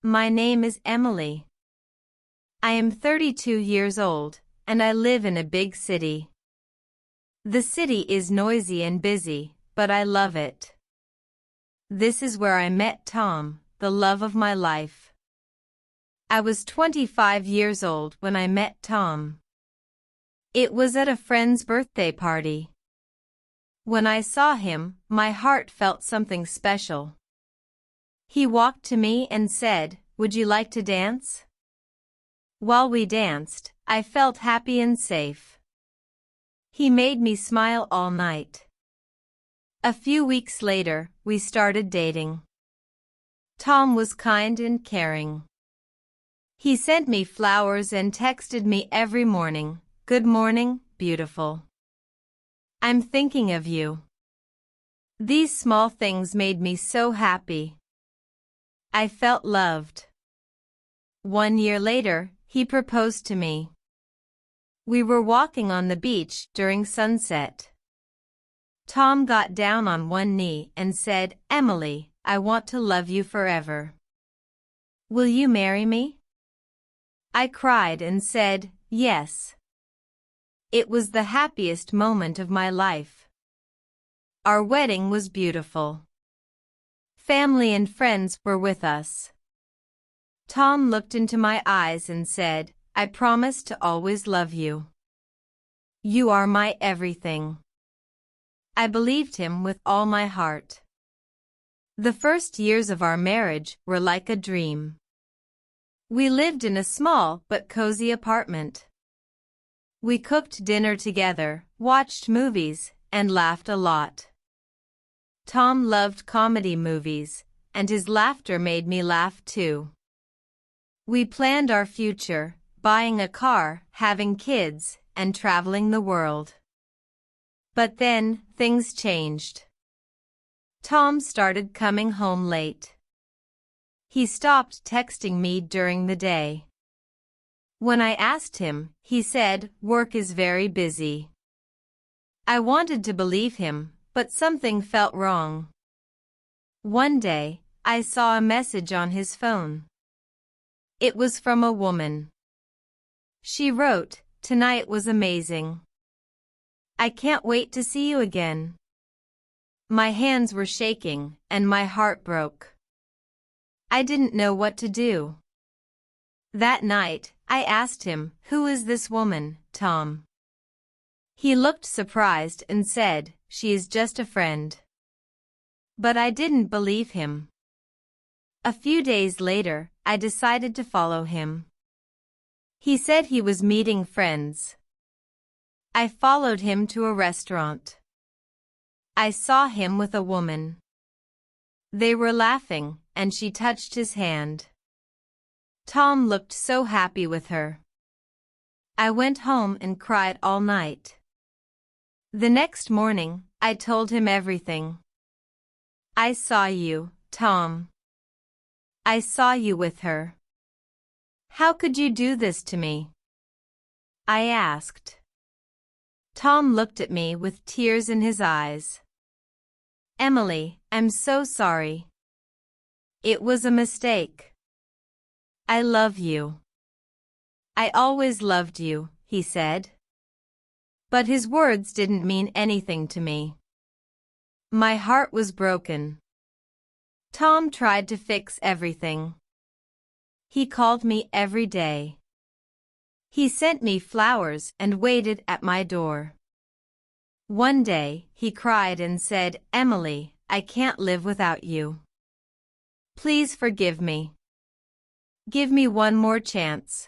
My name is Emily. I am 32 years old, and I live in a big city. The city is noisy and busy, but I love it. This is where I met Tom, the love of my life. I was 25 years old when I met Tom. It was at a friend's birthday party. When I saw him, my heart felt something special. He walked to me and said, "Would you like to dance?" While we danced, I felt happy and safe. He made me smile all night. A few weeks later, we started dating. Tom was kind and caring. He sent me flowers and texted me every morning, "Good morning, beautiful. I'm thinking of you." These small things made me so happy. I felt loved. 1 year later, he proposed to me. We were walking on the beach during sunset. Tom got down on one knee and said, "Emily, I want to love you forever. Will you marry me?" I cried and said, "Yes." It was the happiest moment of my life. Our wedding was beautiful. Family and friends were with us. Tom looked into my eyes and said, "I promise to always love you. You are my everything." I believed him with all my heart. The first years of our marriage were like a dream. We lived in a small but cozy apartment. We cooked dinner together, watched movies, and laughed a lot. Tom loved comedy movies, and his laughter made me laugh too. We planned our future, buying a car, having kids, and traveling the world. But then, things changed. Tom started coming home late. He stopped texting me during the day. When I asked him, he said, "Work is very busy." I wanted to believe him, but something felt wrong. One day, I saw a message on his phone. It was from a woman. She wrote, "Tonight was amazing. I can't wait to see you again." My hands were shaking, and my heart broke. I didn't know what to do. That night, I asked him, "Who is this woman, Tom?" He looked surprised and said, "She is just a friend." But I didn't believe him. A few days later, I decided to follow him. He said he was meeting friends. I followed him to a restaurant. I saw him with a woman. They were laughing, and she touched his hand. Tom looked so happy with her. I went home and cried all night. The next morning, I told him everything. "I saw you, Tom. I saw you with her. How could you do this to me?" I asked. Tom looked at me with tears in his eyes. "Emily, I'm so sorry. It was a mistake. I love you. I always loved you," he said. But his words didn't mean anything to me. My heart was broken. Tom tried to fix everything. He called me every day. He sent me flowers and waited at my door. One day, he cried and said, "Emily, I can't live without you. Please forgive me. Give me one more chance."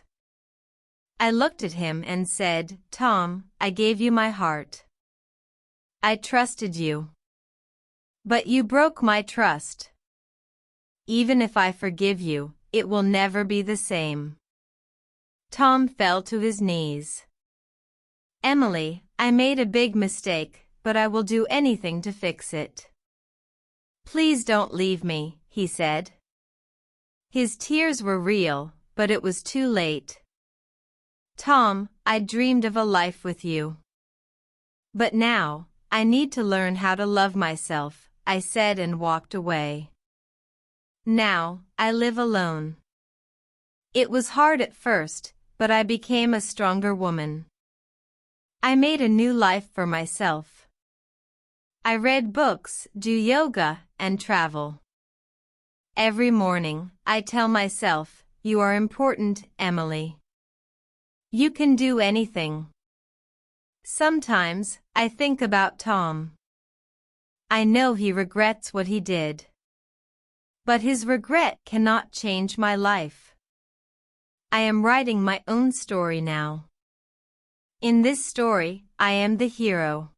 I looked at him and said, "Tom, I gave you my heart. I trusted you. But you broke my trust. Even if I forgive you, it will never be the same." Tom fell to his knees. "Emily, I made a big mistake, but I will do anything to fix it. Please don't leave me," he said. His tears were real, but it was too late. "Tom, I dreamed of a life with you. But now, I need to learn how to love myself," I said and walked away. Now, I live alone. It was hard at first, but I became a stronger woman. I made a new life for myself. I read books, do yoga, and travel. Every morning, I tell myself, you are important, Emily. You can do anything. Sometimes, I think about Tom. I know he regrets what he did. But his regret cannot change my life. I am writing my own story now. In this story, I am the hero.